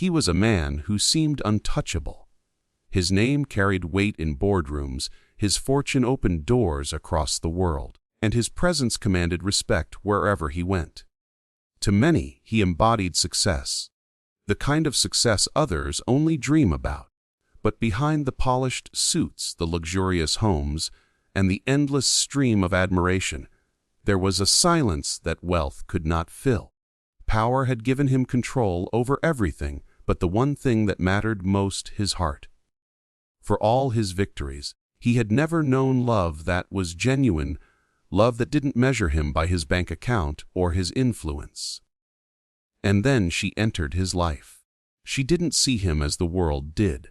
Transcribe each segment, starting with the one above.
He was a man who seemed untouchable. His name carried weight in boardrooms, his fortune opened doors across the world, and his presence commanded respect wherever he went. To many, he embodied success, the kind of success others only dream about. But behind the polished suits, the luxurious homes, and the endless stream of admiration, there was a silence that wealth could not fill. Power had given him control over everything but the one thing that mattered most, his heart. For all his victories, he had never known love that was genuine, love that didn't measure him by his bank account or his influence. And then she entered his life. She didn't see him as the world did.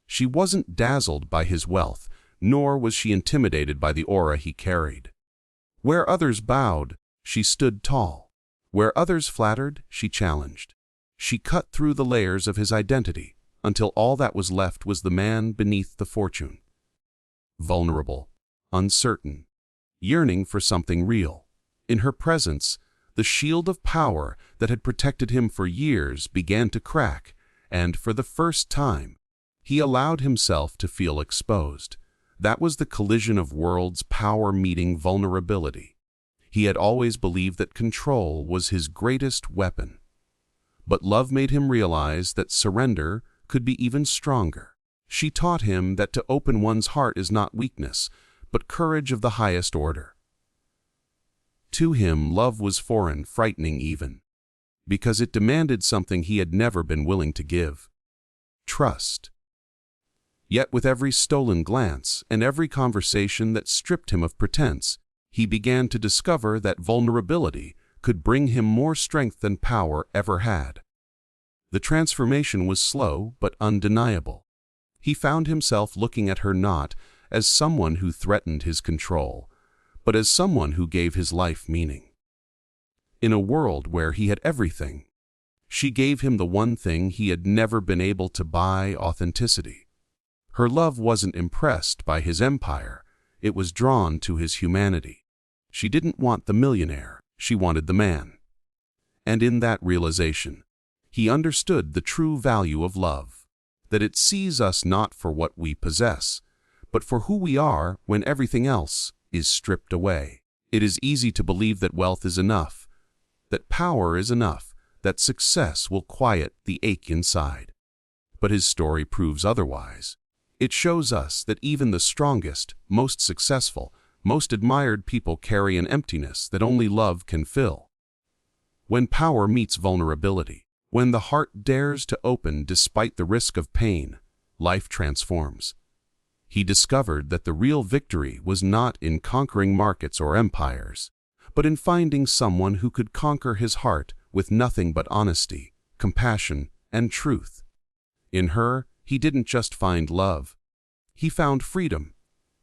She wasn't dazzled by his wealth, nor was she intimidated by the aura he carried. Where others bowed, she stood tall. Where others flattered, she challenged. She cut through the layers of his identity until all that was left was the man beneath the fortune. Vulnerable, uncertain, yearning for something real. In her presence, the shield of power that had protected him for years began to crack, and for the first time, he allowed himself to feel exposed. That was the collision of worlds, power meeting vulnerability. He had always believed that control was his greatest weapon. But love made him realize that surrender could be even stronger. She taught him that to open one's heart is not weakness, but courage of the highest order. To him, love was foreign, frightening even, because it demanded something he had never been willing to give: trust. Yet with every stolen glance and every conversation that stripped him of pretense, he began to discover that vulnerability could bring him more strength than power ever had. The transformation was slow but undeniable. He found himself looking at her not as someone who threatened his control, but as someone who gave his life meaning. In a world where he had everything, she gave him the one thing he had never been able to buy: authenticity. Her love wasn't impressed by his empire, it was drawn to his humanity. She didn't want the millionaire, she wanted the man. And in that realization, he understood the true value of love, that it sees us not for what we possess, but for who we are when everything else is stripped away. It is easy to believe that wealth is enough, that power is enough, that success will quiet the ache inside. But his story proves otherwise. It shows us that even the strongest, most successful, most admired people carry an emptiness that only love can fill. When power meets vulnerability, when the heart dares to open despite the risk of pain, life transforms. He discovered that the real victory was not in conquering markets or empires, but in finding someone who could conquer his heart with nothing but honesty, compassion, and truth. In her, he didn't just find love. He found freedom.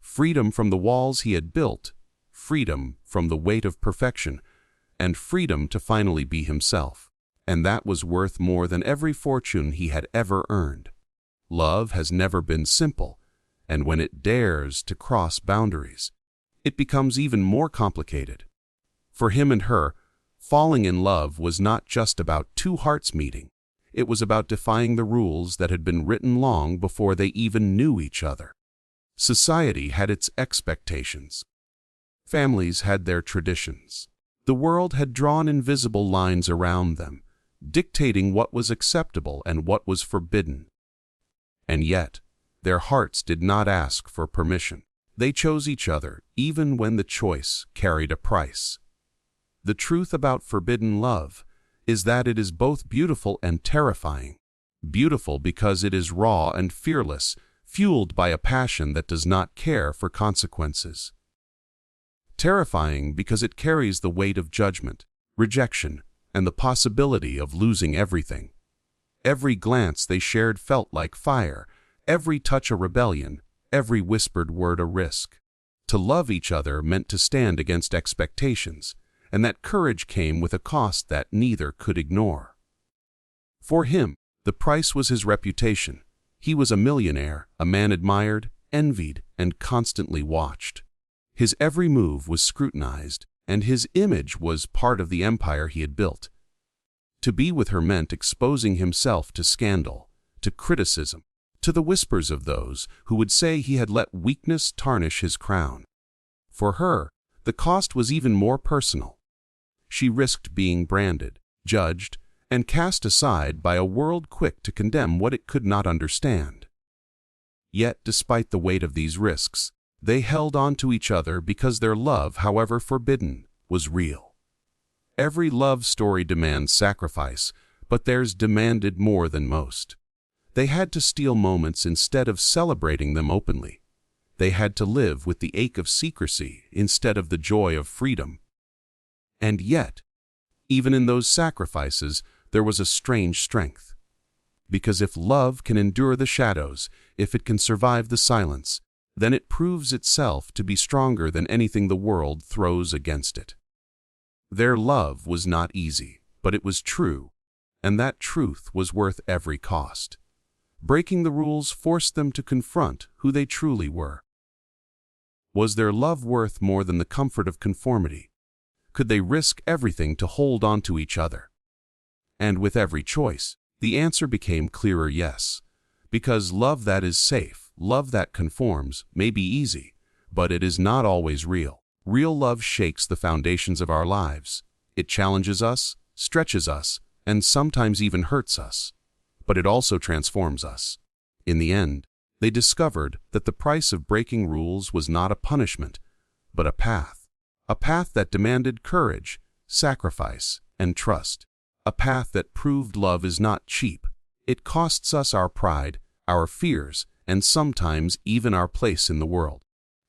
Freedom from the walls he had built, freedom from the weight of perfection, and freedom to finally be himself. And that was worth more than every fortune he had ever earned. Love has never been simple, and when it dares to cross boundaries, it becomes even more complicated. For him and her, falling in love was not just about two hearts meeting. It was about defying the rules that had been written long before they even knew each other. Society had its expectations. Families had their traditions. The world had drawn invisible lines around them, dictating what was acceptable and what was forbidden. And yet, their hearts did not ask for permission. They chose each other, even when the choice carried a price. The truth about forbidden love is that it is both beautiful and terrifying. Beautiful because it is raw and fearless, fueled by a passion that does not care for consequences. Terrifying because it carries the weight of judgment, rejection, and the possibility of losing everything. Every glance they shared felt like fire, every touch a rebellion, every whispered word a risk. To love each other meant to stand against expectations, and that courage came with a cost that neither could ignore. For him, the price was his reputation. He was a millionaire, a man admired, envied, and constantly watched. His every move was scrutinized, and his image was part of the empire he had built. To be with her meant exposing himself to scandal, to criticism, to the whispers of those who would say he had let weakness tarnish his crown. For her, the cost was even more personal. She risked being branded, judged, and cast aside by a world quick to condemn what it could not understand. Yet, despite the weight of these risks, they held on to each other because their love, however forbidden, was real. Every love story demands sacrifice, but theirs demanded more than most. They had to steal moments instead of celebrating them openly. They had to live with the ache of secrecy instead of the joy of freedom. And yet, even in those sacrifices, there was a strange strength. Because if love can endure the shadows, if it can survive the silence, then it proves itself to be stronger than anything the world throws against it. Their love was not easy, but it was true, and that truth was worth every cost. Breaking the rules forced them to confront who they truly were. Was their love worth more than the comfort of conformity? Could they risk everything to hold on to each other? And with every choice, the answer became clearer yes. Because love that is safe, love that conforms, may be easy, but it is not always real. Real love shakes the foundations of our lives. It challenges us, stretches us, and sometimes even hurts us. But it also transforms us. In the end, they discovered that the price of breaking rules was not a punishment, but a path that demanded courage, sacrifice, and trust. A path that proved love is not cheap. It costs us our pride, our fears, and sometimes even our place in the world.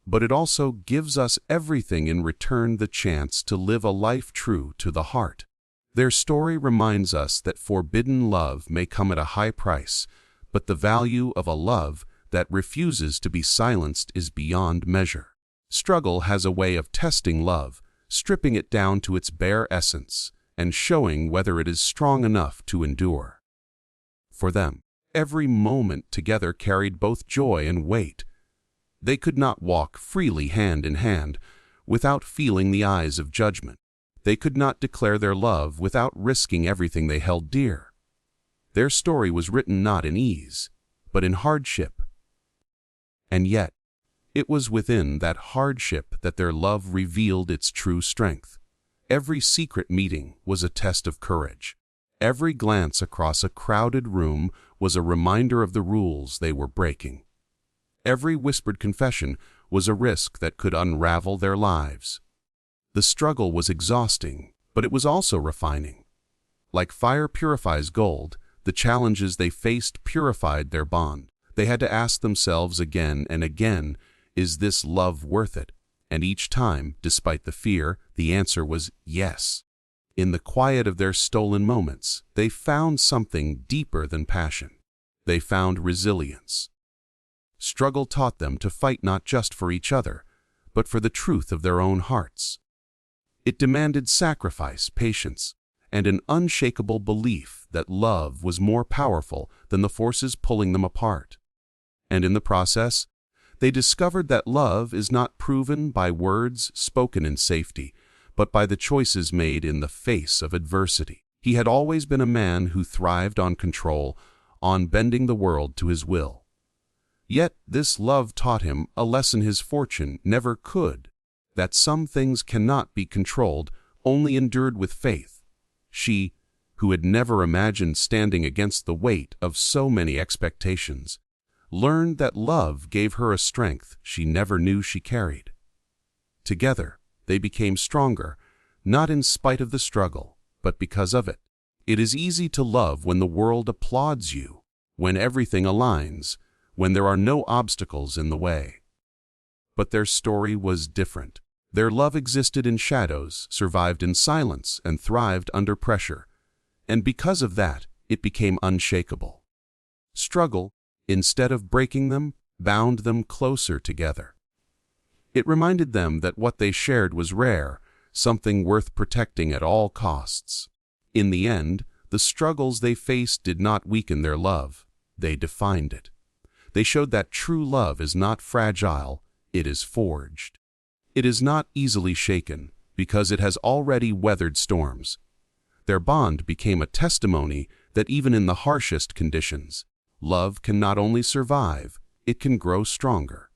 But it also gives us everything in return: the chance to live a life true to the heart. Their story reminds us that forbidden love may come at a high price, but the value of a love that refuses to be silenced is beyond measure. Struggle has a way of testing love, stripping it down to its bare essence, and showing whether it is strong enough to endure. For them, every moment together carried both joy and weight. They could not walk freely hand in hand without feeling the eyes of judgment. They could not declare their love without risking everything they held dear. Their story was written not in ease, but in hardship. And yet, it was within that hardship that their love revealed its true strength. Every secret meeting was a test of courage. Every glance across a crowded room was a reminder of the rules they were breaking. Every whispered confession was a risk that could unravel their lives. The struggle was exhausting, but it was also refining. Like fire purifies gold, the challenges they faced purified their bond. They had to ask themselves again and again, is this love worth it? And each time, despite the fear, the answer was yes. In the quiet of their stolen moments, they found something deeper than passion. They found resilience. Struggle taught them to fight not just for each other, but for the truth of their own hearts. It demanded sacrifice, patience, and an unshakable belief that love was more powerful than the forces pulling them apart. And in the process, they discovered that love is not proven by words spoken in safety, but by the choices made in the face of adversity. He had always been a man who thrived on control, on bending the world to his will. Yet this love taught him a lesson his fortune never could, that some things cannot be controlled, only endured with faith. She, who had never imagined standing against the weight of so many expectations, learned that love gave her a strength she never knew she carried. Together, they became stronger, not in spite of the struggle, but because of it. It is easy to love when the world applauds you, when everything aligns, when there are no obstacles in the way. But their story was different. Their love existed in shadows, survived in silence, and thrived under pressure. And because of that, it became unshakable. Struggle, instead of breaking them, bound them closer together. It reminded them that what they shared was rare, something worth protecting at all costs. In the end, the struggles they faced did not weaken their love. They defined it. They showed that true love is not fragile, it is forged. It is not easily shaken, because it has already weathered storms. Their bond became a testimony that even in the harshest conditions, love can not only survive, it can grow stronger.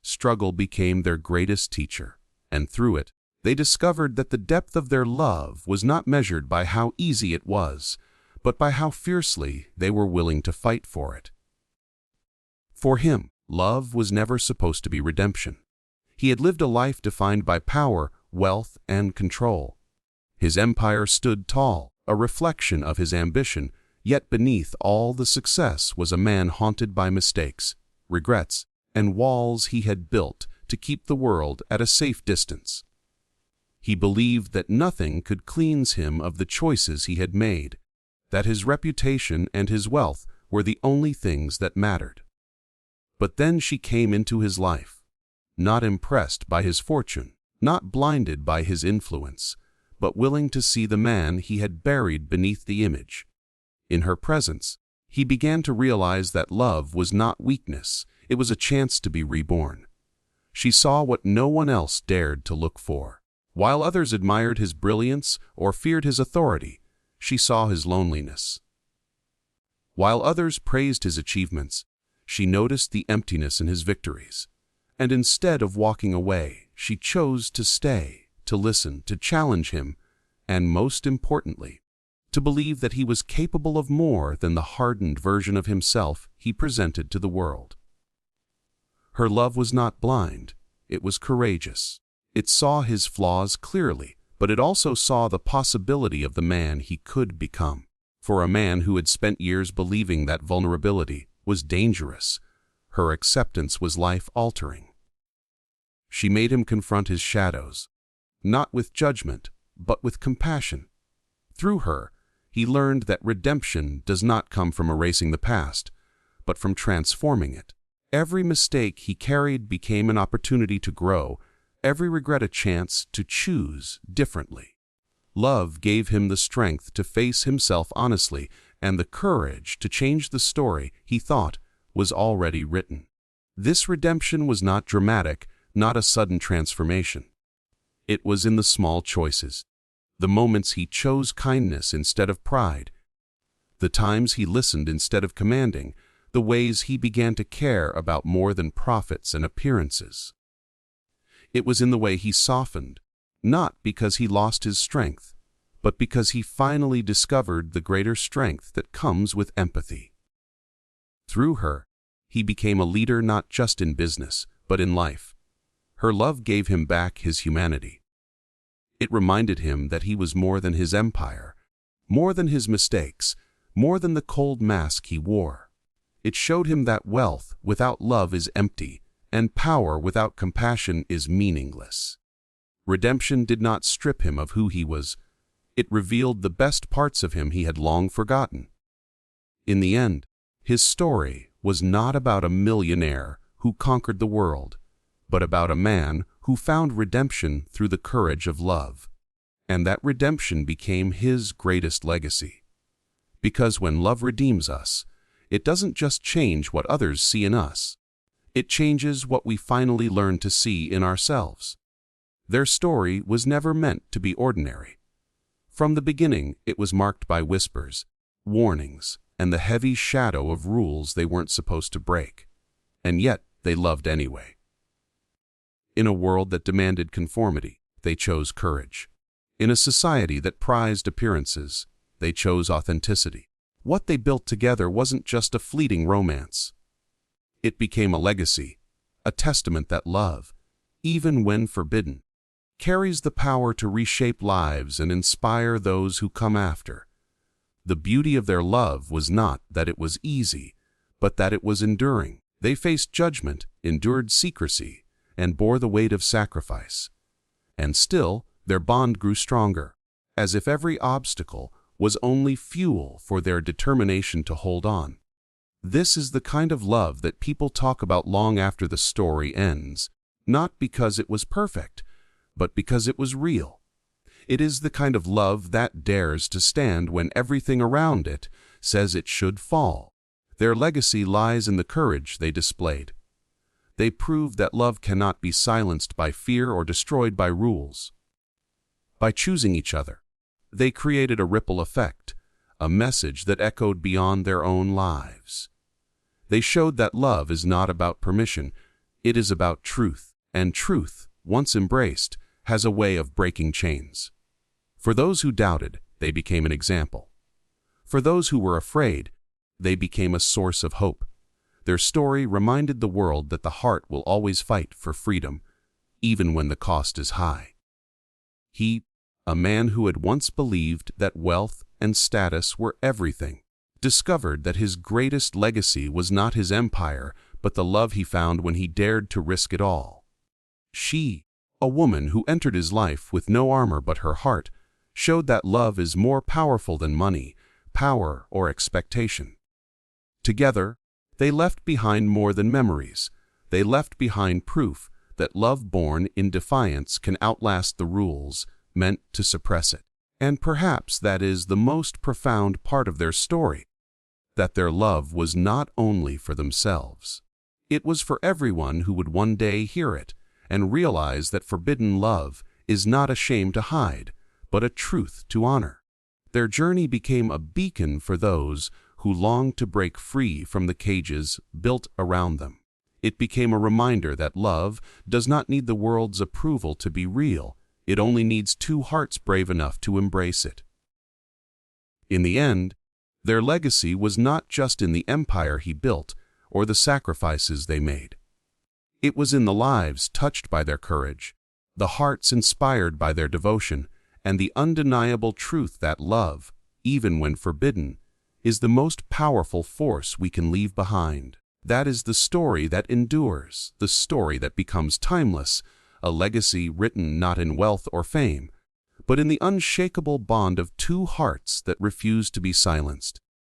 Struggle became their greatest teacher, and through it, they discovered that the depth of their love was not measured by how easy it was, but by how fiercely they were willing to fight for it. For him, love was never supposed to be redemption. He had lived a life defined by power, wealth, and control. His empire stood tall, a reflection of his ambition, yet beneath all the success was a man haunted by mistakes, regrets, and walls he had built to keep the world at a safe distance. He believed that nothing could cleanse him of the choices he had made, that his reputation and his wealth were the only things that mattered. But then she came into his life, not impressed by his fortune, not blinded by his influence, but willing to see the man he had buried beneath the image. In her presence, he began to realize that love was not weakness, it was a chance to be reborn. She saw what no one else dared to look for. While others admired his brilliance or feared his authority, she saw his loneliness. While others praised his achievements, she noticed the emptiness in his victories. And instead of walking away, she chose to stay, to listen, to challenge him, and most importantly, to believe that he was capable of more than the hardened version of himself he presented to the world. Her love was not blind, it was courageous. It saw his flaws clearly, but it also saw the possibility of the man he could become. For a man who had spent years believing that vulnerability was dangerous, her acceptance was life-altering. She made him confront his shadows, not with judgment, but with compassion. Through her, he learned that redemption does not come from erasing the past, but from transforming it. Every mistake he carried became an opportunity to grow, every regret a chance to choose differently. Love gave him the strength to face himself honestly and the courage to change the story he thought was already written. This redemption was not dramatic, not a sudden transformation. It was in the small choices, the moments he chose kindness instead of pride, the times he listened instead of commanding, the ways he began to care about more than profits and appearances. It was in the way he softened, not because he lost his strength, but because he finally discovered the greater strength that comes with empathy. Through her, he became a leader not just in business, but in life. Her love gave him back his humanity. It reminded him that he was more than his empire, more than his mistakes, more than the cold mask he wore. It showed him that wealth without love is empty, and power without compassion is meaningless. Redemption did not strip him of who he was. It revealed the best parts of him he had long forgotten. In the end, his story was not about a millionaire who conquered the world, but about a man who found redemption through the courage of love. And that redemption became his greatest legacy. Because when love redeems us, it doesn't just change what others see in us. It changes what we finally learn to see in ourselves. Their story was never meant to be ordinary. From the beginning, it was marked by whispers, warnings, and the heavy shadow of rules they weren't supposed to break. And yet, they loved anyway. In a world that demanded conformity, they chose courage. In a society that prized appearances, they chose authenticity. What they built together wasn't just a fleeting romance. It became a legacy, a testament that love, even when forbidden, carries the power to reshape lives and inspire those who come after. The beauty of their love was not that it was easy, but that it was enduring. They faced judgment, endured secrecy, and bore the weight of sacrifice. And still, their bond grew stronger, as if every obstacle was only fuel for their determination to hold on. This is the kind of love that people talk about long after the story ends, not because it was perfect, but because it was real. It is the kind of love that dares to stand when everything around it says it should fall. Their legacy lies in the courage they displayed. They proved that love cannot be silenced by fear or destroyed by rules. By choosing each other, They created a ripple effect, a message that echoed beyond their own lives. They showed that love is not about permission, it is about truth, and truth, once embraced, has a way of breaking chains. For those who doubted, they became an example. For those who were afraid, they became a source of hope. Their story reminded the world that the heart will always fight for freedom, even when the cost is high. He, a man who had once believed that wealth and status were everything, discovered that his greatest legacy was not his empire, but the love he found when he dared to risk it all. She, a woman who entered his life with no armor but her heart, showed that love is more powerful than money, power, or expectation. Together, they left behind more than memories. They left behind proof that love born in defiance can outlast the rules meant to suppress it. And perhaps that is the most profound part of their story, that their love was not only for themselves. It was for everyone who would one day hear it and realize that forbidden love is not a shame to hide, but a truth to honor. Their journey became a beacon for those who longed to break free from the cages built around them. It became a reminder that love does not need the world's approval to be real. It only needs two hearts brave enough to embrace it. In the end, their legacy was not just in the empire he built or the sacrifices they made. It was in the lives touched by their courage, the hearts inspired by their devotion, and the undeniable truth that love, even when forbidden, is the most powerful force we can leave behind. That is the story that endures, the story that becomes timeless, a legacy written not in wealth or fame, but in the unshakable bond of two hearts that refuse to be silenced.